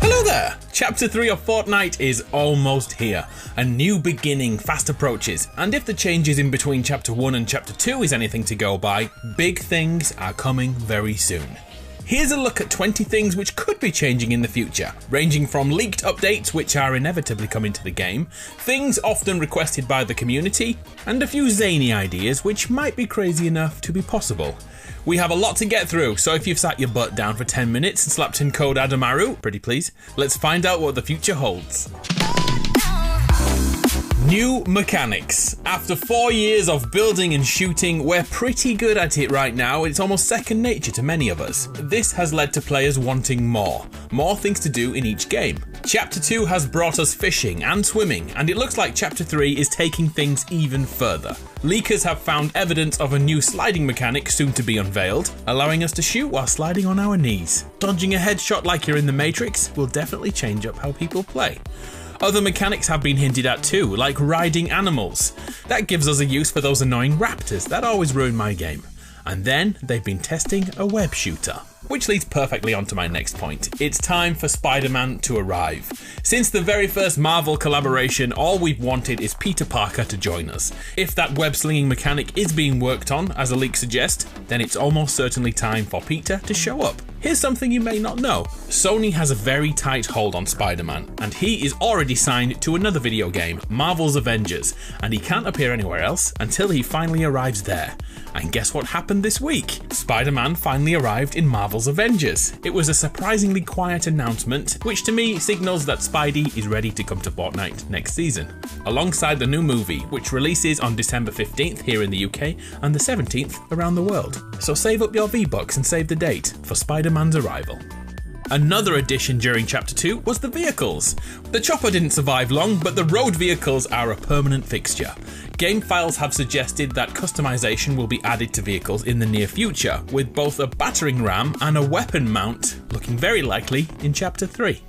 Hello there! Chapter 3 of Fortnite is almost here. A new beginning fast approaches, and if the changes in between Chapter 1 and Chapter 2 is anything to go by, big things are coming very soon. Here's a look at 20 things which could be changing in the future, ranging from leaked updates which are inevitably coming to the game, things often requested by the community, and a few zany ideas which might be crazy enough to be possible. We have a lot to get through, so if you've sat your butt down for 10 minutes and slapped in code Adamaru, pretty please, let's find out what the future holds. New mechanics. After 4 years of building and shooting, we're pretty good at it right now. It's almost second nature to many of us. This has led to players wanting more things to do in each game. Chapter 2 has brought us fishing and swimming, and it looks like Chapter 3 is taking things even further. Leakers have found evidence of a new sliding mechanic soon to be unveiled, allowing us to shoot while sliding on our knees. Dodging a headshot like you're in the Matrix will definitely change up how people play. Other mechanics have been hinted at too, like riding animals. That gives us a use for those annoying raptors that always ruin my game. And then they've been testing a web shooter. Which leads perfectly onto my next point. It's time for Spider-Man to arrive. Since the very first Marvel collaboration, all we've wanted is Peter Parker to join us. If that web-slinging mechanic is being worked on, as a leak suggests, then it's almost certainly time for Peter to show up. Here's something you may not know. Sony has a very tight hold on Spider-Man, and he is already signed to another video game, Marvel's Avengers, and he can't appear anywhere else until he finally arrives there. And guess what happened this week? Spider-Man finally arrived in Marvel's Avengers. It was a surprisingly quiet announcement, which to me signals that Spidey is ready to come to Fortnite next season, alongside the new movie, which releases on December 15th here in the UK and the 17th around the world. So save up your V-Bucks and save the date for Spider-Man's arrival. Another addition during Chapter 2 was the vehicles. The chopper didn't survive long, but the road vehicles are a permanent fixture. Game files have suggested that customization will be added to vehicles in the near future, with both a battering ram and a weapon mount looking very likely in Chapter 3.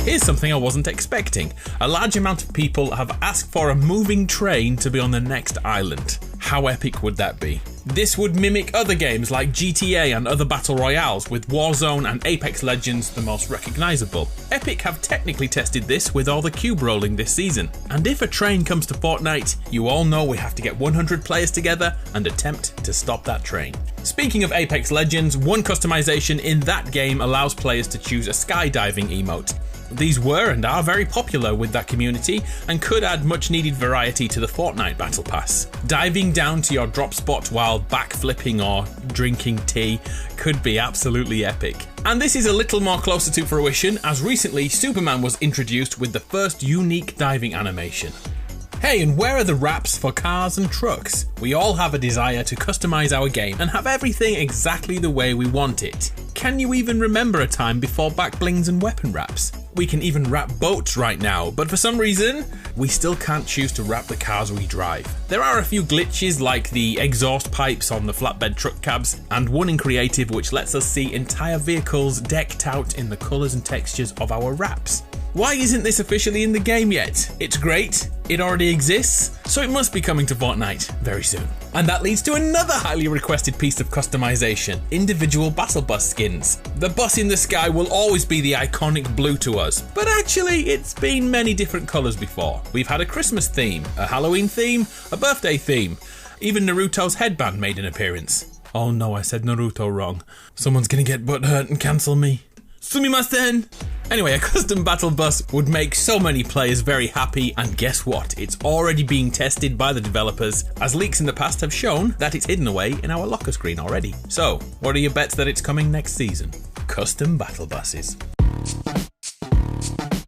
Here's something I wasn't expecting. A large amount of people have asked for a moving train to be on the next island. How epic would that be? This would mimic other games like GTA and other battle royales, with Warzone and Apex Legends the most recognisable. Epic have technically tested this with all the cube rolling this season. And if a train comes to Fortnite, you all know we have to get 100 players together and attempt to stop that train. Speaking of Apex Legends, one customization in that game allows players to choose a skydiving emote. These were and are very popular with that community and could add much needed variety to the Fortnite Battle Pass. Diving down to your drop spot while backflipping or drinking tea could be absolutely epic. And this is a little more closer to fruition, as recently Superman was introduced with the first unique diving animation. Hey, and where are the wraps for cars and trucks? We all have a desire to customize our game and have everything exactly the way we want it. Can you even remember a time before back blings and weapon wraps? We can even wrap boats right now, but for some reason, we still can't choose to wrap the cars we drive. There are a few glitches like the exhaust pipes on the flatbed truck cabs, and one in creative which lets us see entire vehicles decked out in the colours and textures of our wraps. Why isn't this officially in the game yet? It's great, it already exists, so it must be coming to Fortnite very soon. And that leads to another highly requested piece of customization: individual battle bus skins. The bus in the sky will always be the iconic blue to us, but actually it's been many different colours before. We've had a Christmas theme, a Halloween theme, a birthday theme. Even Naruto's headband made an appearance. Oh no, I said Naruto wrong. Someone's gonna get butthurt and cancel me. Sumimasen! Anyway, a custom battle bus would make so many players very happy, and guess what? It's already being tested by the developers, as leaks in the past have shown that it's hidden away in our locker screen already. So, what are your bets that it's coming next season? Custom battle buses.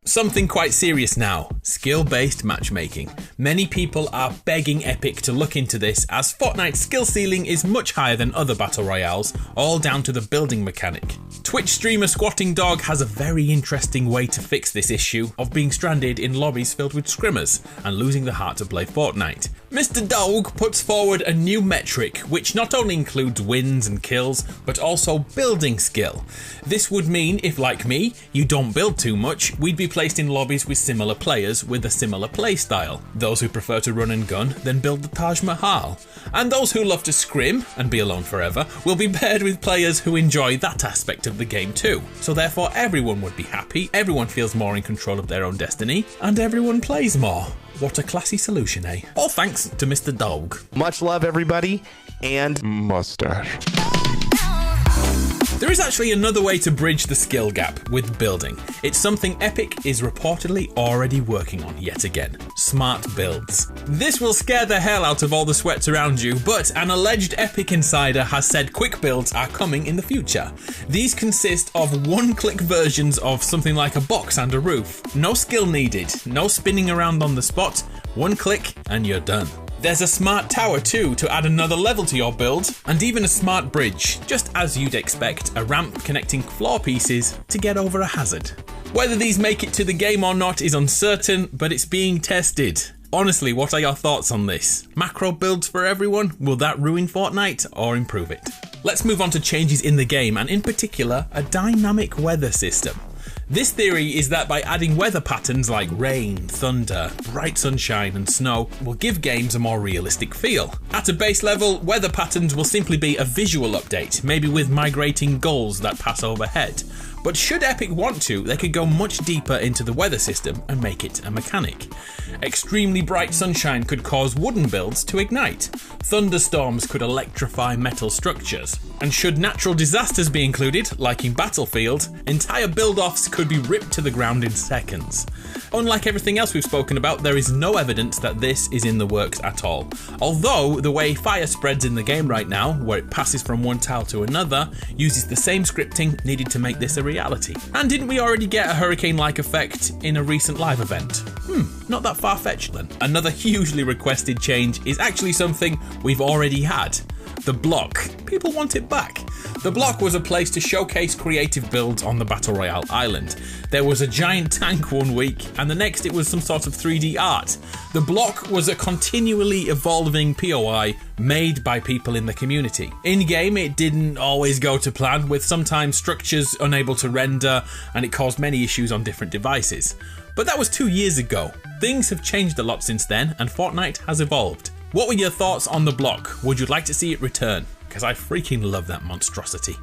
Something quite serious now, skill-based matchmaking. Many people are begging Epic to look into this, as Fortnite's skill ceiling is much higher than other battle royales, all down to the building mechanic. Twitch streamer Squatting Dog has a very interesting way to fix this issue of being stranded in lobbies filled with scrimmers and losing the heart to play Fortnite. Mr. Dog puts forward a new metric which not only includes wins and kills, but also building skill. This would mean if, like me, you don't build too much, we'd be placed in lobbies with similar players others with a similar playstyle. Those who prefer to run and gun then build the Taj Mahal. And those who love to scrim and be alone forever will be paired with players who enjoy that aspect of the game too. So therefore everyone would be happy, everyone feels more in control of their own destiny, and everyone plays more. What a classy solution, eh? All thanks to Mr. Dog. Much love, everybody, and mustache. There is actually another way to bridge the skill gap with building. It's something Epic is reportedly already working on yet again. Smart builds. This will scare the hell out of all the sweats around you, but an alleged Epic insider has said quick builds are coming in the future. These consist of one-click versions of something like a box and a roof. No skill needed, no spinning around on the spot, one click and you're done. There's a smart tower too to add another level to your build, and even a smart bridge, just as you'd expect, a ramp connecting floor pieces to get over a hazard. Whether these make it to the game or not is uncertain, but it's being tested. Honestly, what are your thoughts on this? Macro builds for everyone? Will that ruin Fortnite or improve it? Let's move on to changes in the game, and in particular, a dynamic weather system. This theory is that by adding weather patterns like rain, thunder, bright sunshine and snow will give games a more realistic feel. At a base level, weather patterns will simply be a visual update, maybe with migrating gulls that pass overhead. But should Epic want to, they could go much deeper into the weather system and make it a mechanic. Extremely bright sunshine could cause wooden builds to ignite. Thunderstorms could electrify metal structures. And should natural disasters be included, like in Battlefield, entire build-offs could be ripped to the ground in seconds. Unlike everything else we've spoken about, there is no evidence that this is in the works at all. Although the way fire spreads in the game right now, where it passes from one tile to another, uses the same scripting needed to make this a reality. And didn't we already get a hurricane-like effect in a recent live event? Not that far-fetched then. Another hugely requested change is actually something we've already had. The block. People want it back. The block was a place to showcase creative builds on the Battle Royale island. There was a giant tank one week, and the next it was some sort of 3D art. The block was a continually evolving POI made by people in the community. In-game, it didn't always go to plan, with sometimes structures unable to render, and it caused many issues on different devices. But that was 2 years ago. Things have changed a lot since then, and Fortnite has evolved. What were your thoughts on the block? Would you like to see it return? Because I freaking love that monstrosity.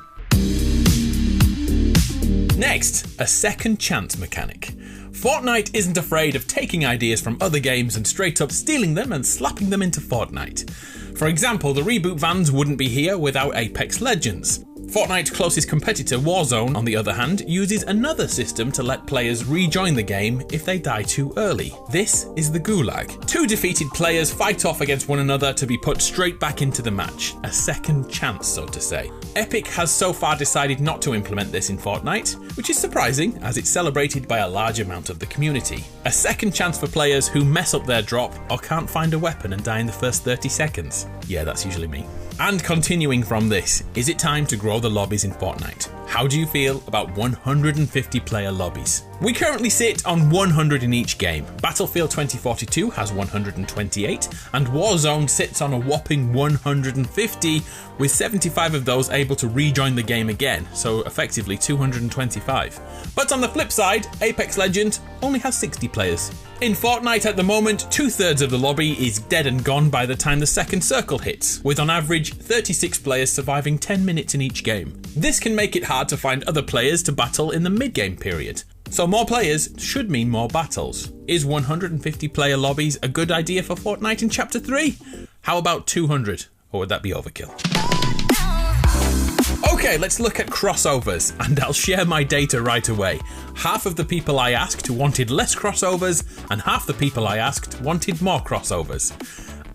Next, a second chance mechanic. Fortnite isn't afraid of taking ideas from other games and straight up stealing them and slapping them into Fortnite. For example, the reboot vans wouldn't be here without Apex Legends. Fortnite's closest competitor, Warzone, on the other hand, uses another system to let players rejoin the game if they die too early. This is the Gulag. Two defeated players fight off against one another to be put straight back into the match. A second chance, so to say. Epic has so far decided not to implement this in Fortnite, which is surprising as it's celebrated by a large amount of the community. A second chance for players who mess up their drop or can't find a weapon and die in the first 30 seconds. Yeah, that's usually me. And continuing from this, is it time to grow the lobbies in Fortnite? How do you feel about 150 player lobbies? We currently sit on 100 in each game. Battlefield 2042 has 128, and Warzone sits on a whopping 150, with 75 of those able to rejoin the game again, so effectively 225. But on the flip side, Apex Legends only has 60 players. In Fortnite at the moment, 2/3 of the lobby is dead and gone by the time the second circle hits, with on average 36 players surviving 10 minutes in each game. This can make it hard to find other players to battle in the mid-game period. So more players should mean more battles. Is 150 player lobbies a good idea for Fortnite in Chapter 3? How about 200? Or would that be overkill? Okay, let's look at crossovers, and I'll share my data right away. Half of the people I asked wanted less crossovers, and half the people I asked wanted more crossovers.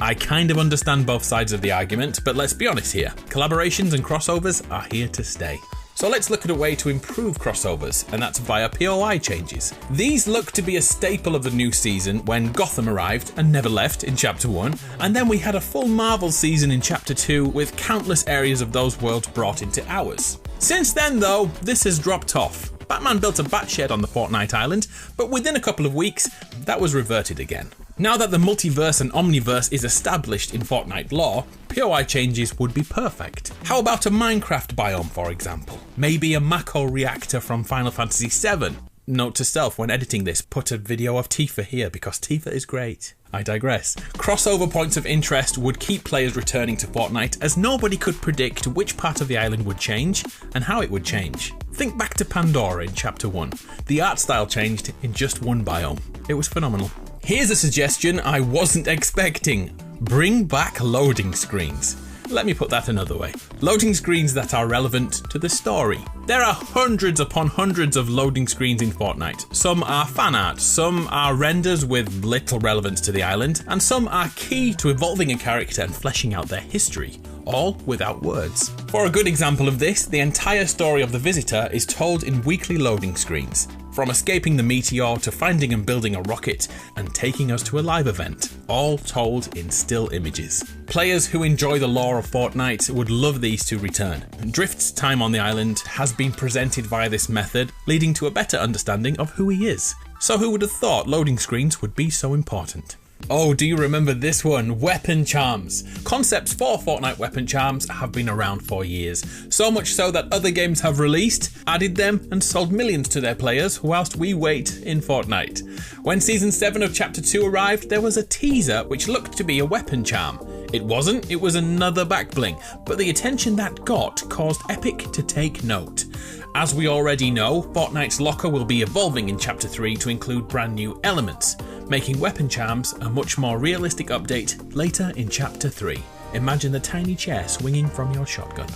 I kind of understand both sides of the argument, but let's be honest here. Collaborations and crossovers are here to stay. So let's look at a way to improve crossovers, and that's via POI changes. These look to be a staple of the new season when Gotham arrived and never left in Chapter 1, and then we had a full Marvel season in Chapter 2 with countless areas of those worlds brought into ours. Since then though, this has dropped off. Batman built a Batshed on the Fortnite island, but within a couple of weeks, that was reverted again. Now that the multiverse and omniverse is established in Fortnite lore, POI changes would be perfect. How about a Minecraft biome, for example? Maybe a Mako reactor from Final Fantasy VII? Note to self when editing this, put a video of Tifa here because Tifa is great. I digress. Crossover points of interest would keep players returning to Fortnite as nobody could predict which part of the island would change and how it would change. Think back to Pandora in Chapter 1. The art style changed in just one biome. It was phenomenal. Here's a suggestion I wasn't expecting. Bring back loading screens. Let me put that another way. Loading screens that are relevant to the story. There are hundreds upon hundreds of loading screens in Fortnite. Some are fan art, some are renders with little relevance to the island, and some are key to evolving a character and fleshing out their history, all without words. For a good example of this, the entire story of the Visitor is told in weekly loading screens. From escaping the meteor to finding and building a rocket and taking us to a live event, all told in still images. Players who enjoy the lore of Fortnite would love these to return. Drift's time on the island has been presented via this method, leading to a better understanding of who he is. So who would have thought loading screens would be so important? Oh, do you remember this one? Weapon charms. Concepts for Fortnite weapon charms have been around for years. So much so that other games have released, added them, and sold millions to their players whilst we wait in Fortnite. When Season 7 of Chapter 2 arrived, there was a teaser which looked to be a weapon charm. It wasn't, it was another backbling, but the attention that got caused Epic to take note. As we already know, Fortnite's locker will be evolving in Chapter 3 to include brand new elements, making weapon charms a much more realistic update later in Chapter 3. Imagine the tiny chair swinging from your shotgun.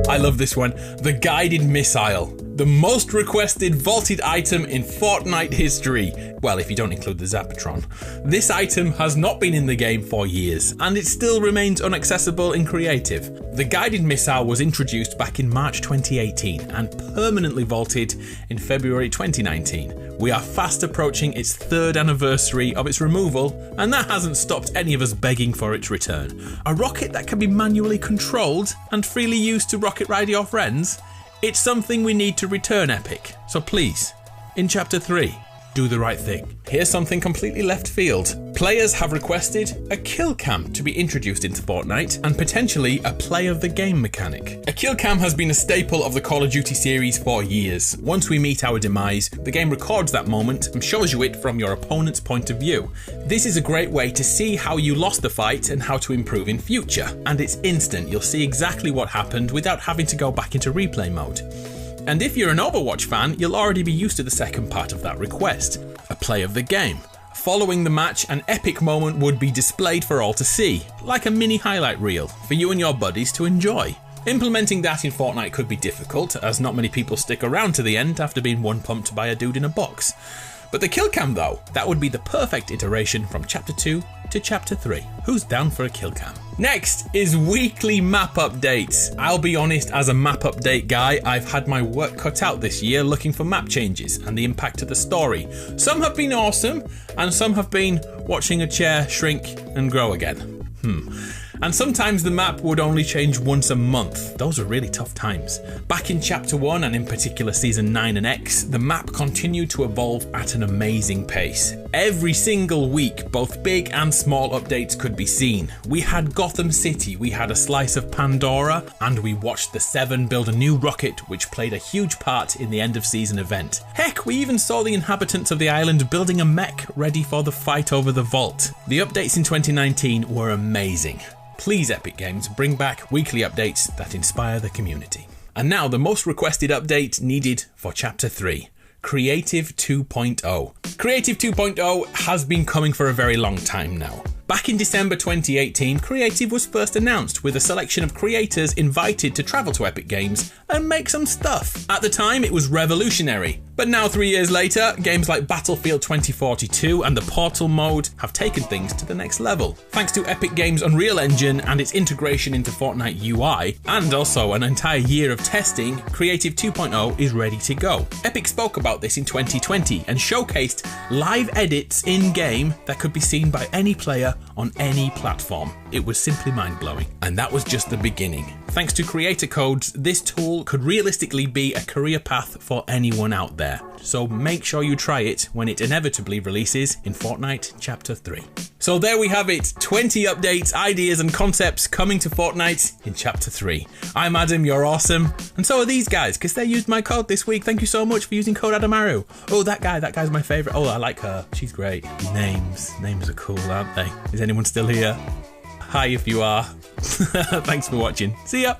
I love this one. The guided missile. The most requested vaulted item in Fortnite history. Well, if you don't include the Zapatron. This item has not been in the game for years, and it still remains inaccessible in creative. The guided missile was introduced back in March 2018 and permanently vaulted in February 2019. We are fast approaching its 3rd anniversary of its removal, and that hasn't stopped any of us begging for its return. A rocket that can be manually controlled and freely used to rocket ride your friends? It's something we need to return, Epic. So please, in Chapter 3, do the right thing. Here's something completely left field. Players have requested a kill cam to be introduced into Fortnite and potentially a play of the game mechanic. A kill cam has been a staple of the Call of Duty series for years. Once we meet our demise, the game records that moment and shows you it from your opponent's point of view. This is a great way to see how you lost the fight and how to improve in future. And it's instant, you'll see exactly what happened without having to go back into replay mode. And if you're an Overwatch fan, you'll already be used to the second part of that request, a play of the game. Following the match, an epic moment would be displayed for all to see, like a mini highlight reel, for you and your buddies to enjoy. Implementing that in Fortnite could be difficult, as not many people stick around to the end after being one-pumped by a dude in a box. But the kill cam though, that would be the perfect iteration from Chapter 2 to Chapter 3. Who's down for a kill cam? Next is weekly map updates. I'll be honest, as a map update guy, I've had my work cut out this year looking for map changes and the impact of the story. Some have been awesome, and some have been watching a chair shrink and grow again. And sometimes the map would only change once a month. Those are really tough times. Back in Chapter 1, and in particular Season 9 and X, the map continued to evolve at an amazing pace. Every single week, both big and small updates could be seen. We had Gotham City, we had a slice of Pandora, and we watched the Seven build a new rocket, which played a huge part in the end of season event. Heck, we even saw the inhabitants of the island building a mech ready for the fight over the vault. The updates in 2019 were amazing. Please, Epic Games, bring back weekly updates that inspire the community. And now the most requested update needed for Chapter 3. Creative 2.0. Creative 2.0 has been coming for a very long time now. Back in December 2018, Creative was first announced with a selection of creators invited to travel to Epic Games and make some stuff. At the time, it was revolutionary. But now 3 years later, games like Battlefield 2042 and the Portal mode have taken things to the next level. Thanks to Epic Games' Unreal Engine and its integration into Fortnite UI, and also an entire year of testing, Creative 2.0 is ready to go. Epic spoke about this in 2020 and showcased live edits in-game that could be seen by any player on any platform. It was simply mind-blowing. And that was just the beginning. Thanks to creator codes, this tool could realistically be a career path for anyone out there. So make sure you try it when it inevitably releases in Fortnite Chapter 3. So there we have it, 20 updates, ideas and concepts coming to Fortnite in Chapter 3. I'm Adam, you're awesome, and so are these guys, because they used my code this week. Thank you so much for using code Adamaru. Oh, that guy's my favourite. Oh, I like her, she's great. Names are cool, aren't they? Is anyone still here? Hi if you are. Thanks for watching. See ya!